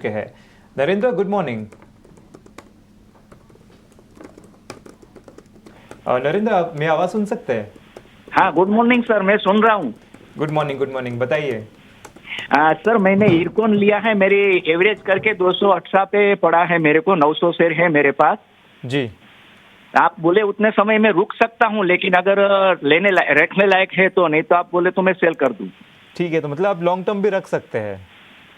के है। Narendra, good morning. Narendra, आप मेरी आवाज़ सुन सकते हैं? हाँ, गुड मॉर्निंग सर, मैं सुन रहा हूँ। गुड मॉर्निंग, गुड मॉर्निंग, बताइए। सर, मैंने इरकॉन लिया है, मेरी एवरेज करके 218 पे पड़ा है, मेरे को 900 शेयर है मेरे पास। जी। आप बोले उतने समय में रुक सकता हूँ, लेकिन अगर रखने लायक है तो, नहीं तो आप बोले तो मैं सेल कर दूँ। ठीक है, तो मतलब आप लॉन्ग टर्म भी रख सकते हैं।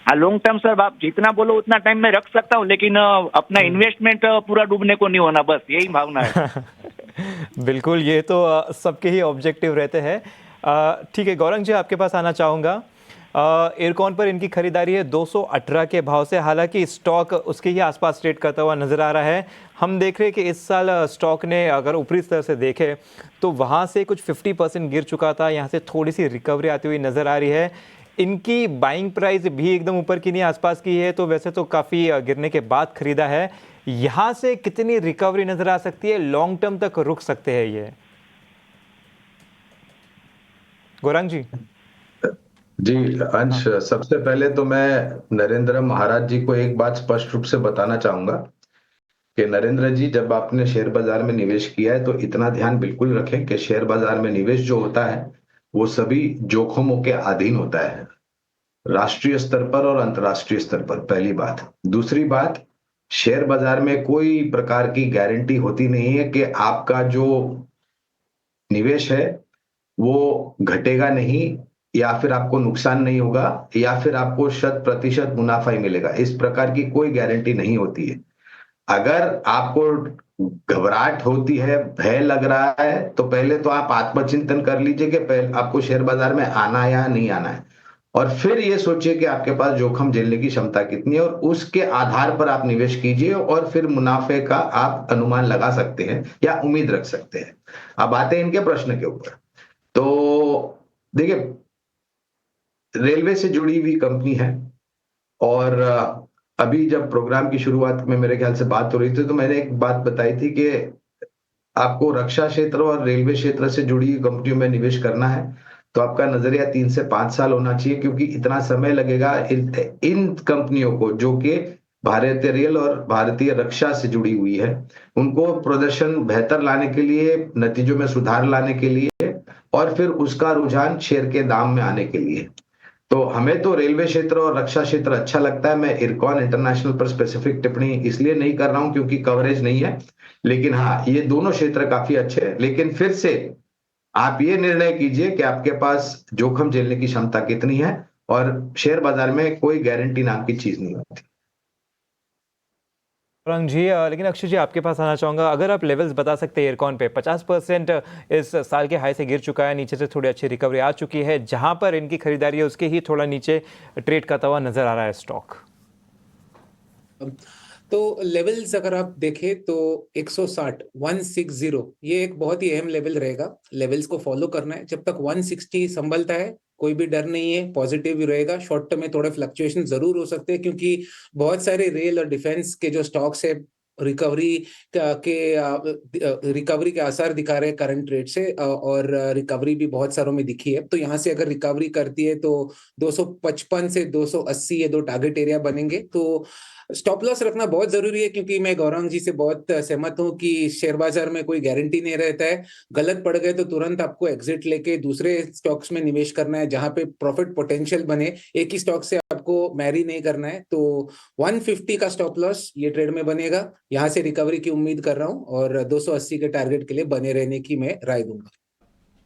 हाँ, लॉन्ग टर्म सर, आप जितना बोलो उतना टाइम में रख सकता हूँ, लेकिन अपना इन्वेस्टमेंट पूरा डूबने को नहीं होना, बस यही भावना है। बिल्कुल, ये तो सबके ही ऑब्जेक्टिव रहते हैं। ठीक है गौरंग जी, आपके पास आना चाहूँगा। एयरकॉन पर इनकी खरीदारी है 218 के भाव से, हालांकि स्टॉक उसके ही आसपास ट्रेड करता हुआ नजर आ रहा है। हम देख रहे हैं कि इस साल स्टॉक ने अगर ऊपरी स्तर से देखें तो वहाँ से कुछ 50% गिर चुका था, यहाँ से थोड़ी सी रिकवरी आती हुई नजर आ रही है। इनकी बाइंग प्राइस भी एकदम ऊपर की नहीं, आसपास की है, तो वैसे तो काफ़ी गिरने के बाद खरीदा है। यहाँ से कितनी रिकवरी नजर आ सकती है, लॉन्ग टर्म तक रुक सकते हैं ये? गौरंग जी। जी अंश, हाँ। सबसे पहले तो मैं नरेंद्र महाराज जी को एक बात स्पष्ट रूप से बताना चाहूंगा कि नरेंद्र जी, जब आपने शेयर बाजार में निवेश किया है तो इतना ध्यान बिल्कुल रखें कि शेयर बाजार में निवेश जो होता है वो सभी जोखिमों के अधीन होता है, राष्ट्रीय स्तर पर और अंतर्राष्ट्रीय स्तर पर। पहली बात। दूसरी बात, शेयर बाजार में कोई प्रकार की गारंटी होती नहीं है कि आपका जो निवेश है वो घटेगा नहीं, या फिर आपको नुकसान नहीं होगा, या फिर आपको 100% मुनाफा ही मिलेगा। इस प्रकार की कोई गारंटी नहीं होती है। अगर आपको घबराहट होती है, भय लग रहा है, तो पहले तो आप आत्मचिंतन कर लीजिए कि पहले आपको शेयर बाजार में आना है या नहीं आना है, और फिर ये सोचिए कि आपके पास जोखिम झेलने की क्षमता कितनी है, और उसके आधार पर आप निवेश कीजिए और फिर मुनाफे का आप अनुमान लगा सकते हैं या उम्मीद रख सकते हैं। अब आते हैं इनके प्रश्न के ऊपर। तो देखिए, रेलवे से जुड़ी हुई कंपनी है, और अभी जब प्रोग्राम की शुरुआत में मेरे ख्याल से बात हो रही थी तो मैंने एक बात बताई थी कि आपको रक्षा क्षेत्र और रेलवे क्षेत्र से जुड़ी हुई कंपनियों में निवेश करना है तो आपका नजरिया 3 से 5 साल होना चाहिए, क्योंकि इतना समय लगेगा इन कंपनियों को, जो कि भारतीय रेल और भारतीय रक्षा से जुड़ी हुई है, उनको प्रदर्शन बेहतर लाने के लिए, नतीजों में सुधार लाने के लिए, और फिर उसका रुझान शेयर के दाम में आने के लिए। तो हमें तो रेलवे क्षेत्र और रक्षा क्षेत्र अच्छा लगता है। मैं इरकॉन इंटरनेशनल पर स्पेसिफिक टिप्पणी इसलिए नहीं कर रहा हूं क्योंकि कवरेज नहीं है, लेकिन हाँ, ये दोनों क्षेत्र काफी अच्छे हैं। लेकिन फिर से आप ये निर्णय कीजिए कि आपके पास जोखिम झेलने की क्षमता कितनी है, और शेयर बाजार में कोई गारंटी नाम की चीज नहीं होती। गौरंग जी, लेकिन अक्षय जी, आपके पास आना चाहूँगा। अगर आप लेवल्स बता सकते हैं, एयरकॉन पे 50% इस साल के हाई से गिर चुका है, नीचे से थोड़ी अच्छी रिकवरी आ चुकी है, जहां पर इनकी खरीदारी है उसके ही थोड़ा नीचे ट्रेड करता हुआ नजर आ रहा है स्टॉक। तो लेवल्स अगर आप देखें तो 160 160 ये एक बहुत ही अहम लेवल रहेगा। लेवल्स को फॉलो करना है। जब तक 160 संभलता है, कोई भी डर नहीं है, पॉजिटिव ही रहेगा। शॉर्ट टर्म में थोड़े फ्लक्चुएशन जरूर हो सकते हैं, क्योंकि बहुत सारे रेल और डिफेंस के जो स्टॉक्स है, रिकवरी रिकवरी के आसार दिखा रहे हैं करंट रेट से, और रिकवरी भी बहुत सारों में दिखी है। तो यहाँ से अगर रिकवरी करती है तो 255 से 280 ये दो टारगेट एरिया बनेंगे। तो स्टॉप लॉस रखना बहुत जरूरी है, क्योंकि मैं गौरंग जी से बहुत सहमत हूं कि शेयर बाजार में कोई गारंटी नहीं रहता है। गलत पड़ गए तो तुरंत आपको एग्जिट लेके दूसरे स्टॉक्स में निवेश करना है, जहां पे प्रॉफिट पोटेंशियल बने। एक ही स्टॉक से आपको मैरी नहीं करना है। तो 150 का स्टॉप लॉस ये ट्रेड में बनेगा। यहां से रिकवरी की उम्मीद कर रहा हूं, और 280 के टारगेट के लिए बने रहने की मैं राय दूंगा।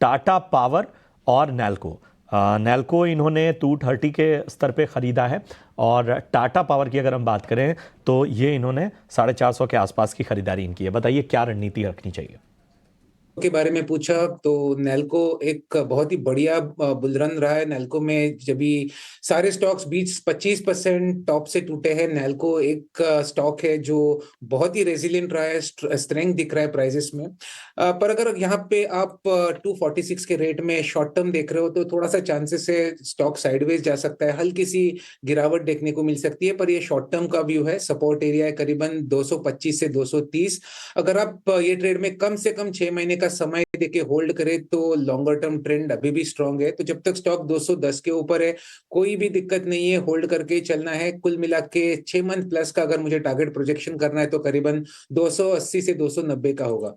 टाटा पावर और नैल्को, नैल्को इन्होंने 230 के स्तर पे ख़रीदा है, और टाटा पावर की अगर हम बात करें तो ये इन्होंने 450 के आसपास की खरीदारी इनकी है। बताइए क्या रणनीति रखनी चाहिए? के बारे में पूछा तो नैल्को एक बहुत ही बढ़िया बुलरन रहा है। नैल्को में जब भी सारे स्टॉक्स 20-25% टॉप से टूटे हैं, नैल्को एक स्टॉक है जो बहुत ही रेजिलियंट रहा है, स्ट्रेंथ दिख रहा है प्राइसेस में। पर अगर यहाँ पे आप 246 के रेट में शॉर्ट टर्म देख रहे हो तो थोड़ा सा चांसेस है स्टॉक साइडवेज जा सकता है, हल्की सी गिरावट देखने को मिल सकती है। पर ये शॉर्ट टर्म का व्यू है। सपोर्ट एरिया है करीबन 225 से 230। अगर आप ये ट्रेड में कम से कम 6 महीने का का समय देके होल्ड करे तो लॉन्गर टर्म ट्रेंड अभी भी स्ट्रांग है। तो जब तक स्टॉक 210 के ऊपर है, कोई भी दिक्कत नहीं है, होल्ड करके चलना है। कुल मिला के 6 मंथ प्लस का अगर मुझे टारगेट प्रोजेक्शन करना है तो करीबन 280 से 290 का होगा,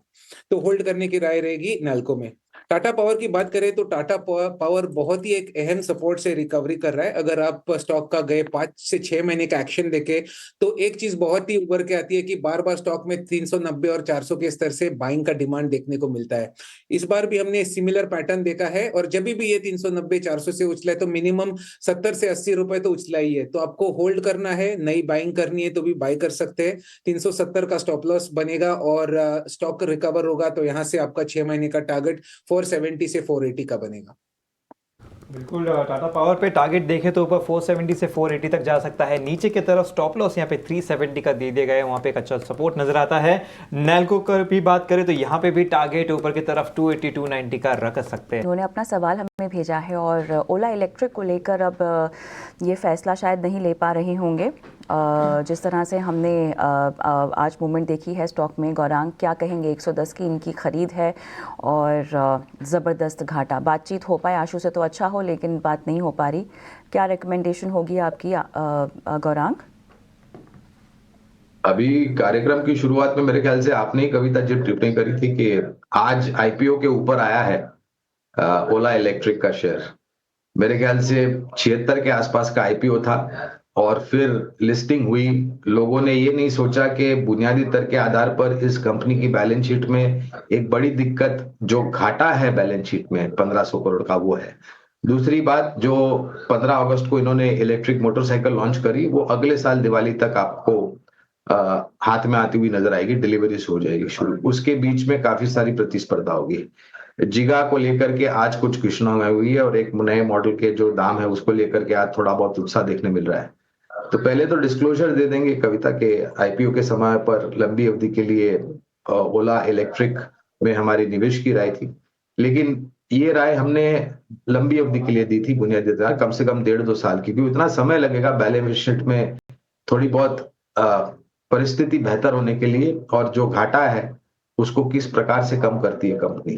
तो होल्ड करने की राय रहेगी नाल्को में। टाटा पावर की बात करें तो टाटा पावर बहुत ही एक अहम सपोर्ट से रिकवरी कर रहा है। अगर आप स्टॉक का गए 5 से 6 महीने का एक्शन देखे तो एक चीज बहुत ही उभर के आती है कि बार बार स्टॉक में 390 और 400 के स्तर से बाइंग का डिमांड देखने को मिलता है। इस बार भी हमने सिमिलर पैटर्न देखा है, और जब भी ये 390 400 से उछला है तो मिनिमम 70 से 80 रुपए तो उछला ही है। तो आपको होल्ड करना है, नई बाइंग करनी है तो भी बाय कर सकते हैं। 370 का स्टॉप लॉस बनेगा और स्टॉक रिकवर होगा तो यहाँ से आपका 6 महीने का टारगेट 470 से 480 का बनेगा। बिल्कुल, टाटा पावर पे टारगेट देखें तो ऊपर 470 से 480 तक जा सकता है। नीचे की तरफ स्टॉप लॉस यहाँ पे 370 का दे दिया गया है, वहाँ पे एक अच्छा सपोर्ट नजर आता है। नैल्को की भी बात करें तो यहाँ पे भी टारगेट ऊपर की तरफ 280 290 का रख सकते हैं। उन्होंने अपना सवाल हमें भेजा है और ओला इलेक्ट्रिक को लेकर अब ये फैसला शायद नहीं ले पा रहे होंगे। जिस तरह से हमने आज मूवमेंट देखी है स्टॉक में, गौरांग क्या कहेंगे? 110 की इनकी खरीद है और ज़बरदस्त घाटा। बातचीत हो पाए आशु से तो अच्छा हो, लेकिन बात नहीं हो पा रही। क्या रिकमेंडेशन होगी आपकी गौरांग? अभी कार्यक्रम की शुरुआत में मेरे ख्याल से आपने ही कविता जी टिप्पणी करी थी कि आज आईपीओ के ऊपर आया है ओला इलेक्ट्रिक का शेयर। मेरे ख्याल से 76 के आसपास का आईपीओ था और फिर लिस्टिंग हुई। लोगों ने ये नहीं सोचा कि बुनियादी तर्क के आधार पर इस कंपनी की बैलेंस शीट में एक बड़ी दिक्कत, जो घाटा है बैलेंस शीट में 1500 करोड़ का, वो है। दूसरी बात, जो 15 अगस्त को इन्होंने इलेक्ट्रिक मोटरसाइकिल लॉन्च करी, वो अगले साल दिवाली तक आपको हाथ में आती हुई नजर आएगी, डिलीवरीज हो जाएगी शुरू। उसके बीच में काफी सारी प्रतिस्पर्धा होगी। जिगा को लेकर के आज कुछ घोषणा हुई है और एक नए मॉडल के जो दाम है उसको लेकर के आज थोड़ा बहुत उत्साह देखने मिल रहा है। तो पहले तो डिस्क्लोजर दे देंगे कविता के आईपीओ के समय पर लंबी अवधि के लिए ओला इलेक्ट्रिक में हमारी निवेश की राय थी, लेकिन ये राय हमने लंबी अवधि के लिए दी थी, बुनियादी आधार कम से कम 1.5-2 साल की, क्योंकि इतना समय लगेगा बैलेंस शीट में थोड़ी बहुत परिस्थिति बेहतर होने के लिए, और जो घाटा है उसको किस प्रकार से कम करती है कंपनी।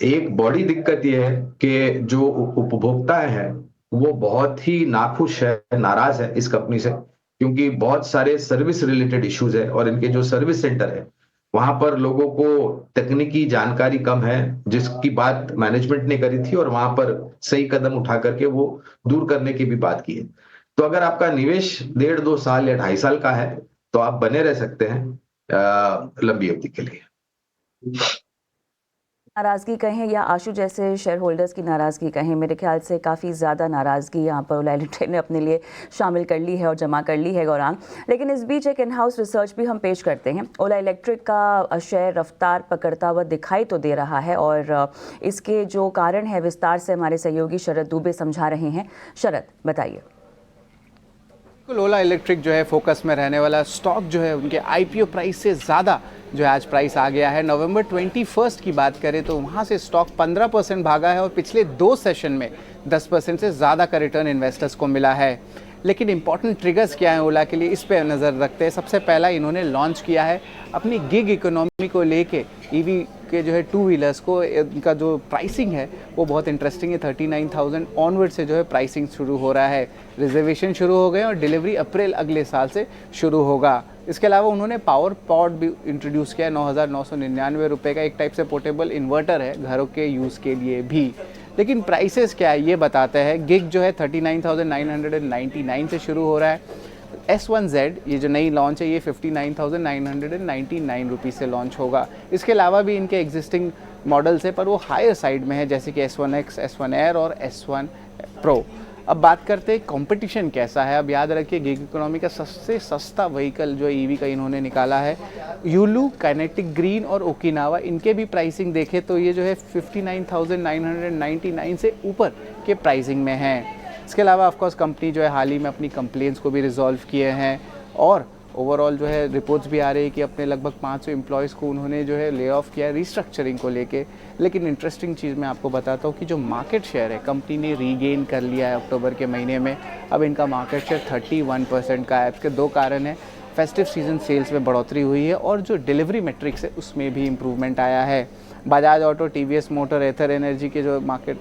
एक बड़ी दिक्कत यह है कि जो उपभोक्ता है वो बहुत ही नाखुश है, नाराज है इस कंपनी से, क्योंकि बहुत सारे सर्विस रिलेटेड इश्यूज है और इनके जो सर्विस सेंटर है वहां पर लोगों को तकनीकी जानकारी कम है, जिसकी बात मैनेजमेंट ने करी थी और वहां पर सही कदम उठा करके वो दूर करने की भी बात की है। तो अगर आपका निवेश 1.5-2 साल या 2.5 साल का है तो आप बने रह सकते हैं लंबी अवधि के लिए। नाराज़गी कहें या आशु जैसे शेयर होल्डर्स की नाराज़गी कहें, मेरे ख्याल से काफ़ी ज़्यादा नाराज़गी यहाँ पर ओला इलेक्ट्रिक ने अपने लिए शामिल कर ली है और जमा कर ली है गौरांग। लेकिन इस बीच एक इन हाउस रिसर्च भी हम पेश करते हैं। ओला इलेक्ट्रिक का शेयर रफ्तार पकड़ता हुआ दिखाई तो दे रहा है और इसके जो कारण है विस्तार से हमारे सहयोगी शरद दुबे समझा रहे हैं। शरद, बताइए। ओला इलेक्ट्रिक जो है फोकस में रहने वाला स्टॉक जो है उनके आईपीओ प्राइस से ज़्यादा जो है आज प्राइस आ गया है। नवंबर 21 की बात करें तो वहाँ से स्टॉक 15% भागा है और पिछले 2 सेशन में 10% से ज़्यादा का रिटर्न इन्वेस्टर्स को मिला है। लेकिन इंपॉर्टेंट ट्रिगर्स क्या है ओला के लिए, इस पे नज़र रखते हैं। सबसे पहला इन्होंने लॉन्च किया है अपनी गिग इकोनॉमी को लेके, ईवी के जो है 2 व्हीलर्स को, इनका जो प्राइसिंग है वो बहुत इंटरेस्टिंग है। 39,000 ऑनवर्ड से जो है प्राइसिंग शुरू हो रहा है, रिजर्वेशन शुरू हो गए और डिलीवरी अप्रैल अगले साल से शुरू होगा। इसके अलावा उन्होंने पावर पॉड भी इंट्रोड्यूस किया है, 9,999 रुपये का एक टाइप से पोर्टेबल इन्वर्टर है घरों के यूज़ के लिए भी। लेकिन प्राइसेस क्या है ये बताते हैं। गिग जो है 39,999 से शुरू हो रहा है। S1Z ये जो नई लॉन्च है ये 59,999 रुपीज़ से लॉन्च होगा। इसके अलावा भी इनके एग्जिस्टिंग मॉडल्स है पर वो हायर साइड में है, जैसे कि S1X, S1 Air और S1 Pro। अब बात करते हैं कंपटीशन कैसा है। अब याद रखिए गिग इकोनॉमी का सबसे सस्ता व्हीकल जो ईवी का इन्होंने निकाला है यूलू, काइनेटिक ग्रीन और ओकिनावा। इनके भी प्राइसिंग देखें तो ये जो है 59,999 से ऊपर के प्राइसिंग में है। इसके अलावा ऑफकोर्स कंपनी जो है हाल ही में अपनी कंप्लेंट्स को भी रिजॉल्व किए हैं और ओवरऑल जो है रिपोर्ट्स भी आ रही है कि अपने लगभग 500 एम्प्लॉयज़ को उन्होंने जो है ले ऑफ किया रिस्ट्रक्चरिंग को लेके। लेकिन इंटरेस्टिंग चीज़ मैं आपको बताता हूँ कि जो मार्केट शेयर है कंपनी ने रीगेन कर लिया है अक्टूबर के महीने में। अब इनका मार्केट शेयर 31% का है। इसके 2 कारण हैं। फेस्टिव सीजन सेल्स में बढ़ोतरी हुई है और जो डिलीवरी मैट्रिक्स है उसमें भी इम्प्रूवमेंट आया है। बजाज ऑटो, टीवीएस मोटर, एथर एनर्जी के जो मार्केट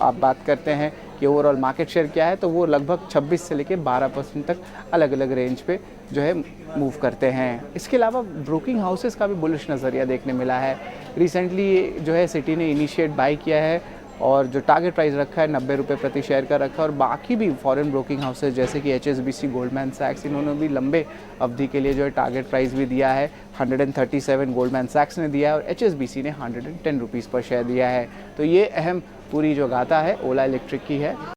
आप बात करते हैं कि ओवरऑल मार्केट शेयर क्या है, तो वो लगभग 26 से लेकर 12% तक अलग अलग रेंज पे जो है मूव करते हैं। इसके अलावा ब्रोकिंग हाउसेस का भी बुलिश नज़रिया देखने मिला है। रिसेंटली जो है सिटी ने इनिशिएट बाई किया है और जो टारगेट प्राइस रखा है 90 रुपये प्रति शेयर का रखा है और बाकी भी फॉरेन ब्रोकिंग हाउसेज जैसे कि HSBC, गोल्डमैन सैक्स, इन्होंने भी लंबे अवधि के लिए जो है टारगेट प्राइस भी दिया है। 137 गोल्डमैन सैक्स ने दिया है और HSBC ने 110 रुपीज़ पर शेयर दिया है। तो ये अहम पूरी जो गाथा है ओला इलेक्ट्रिक की है।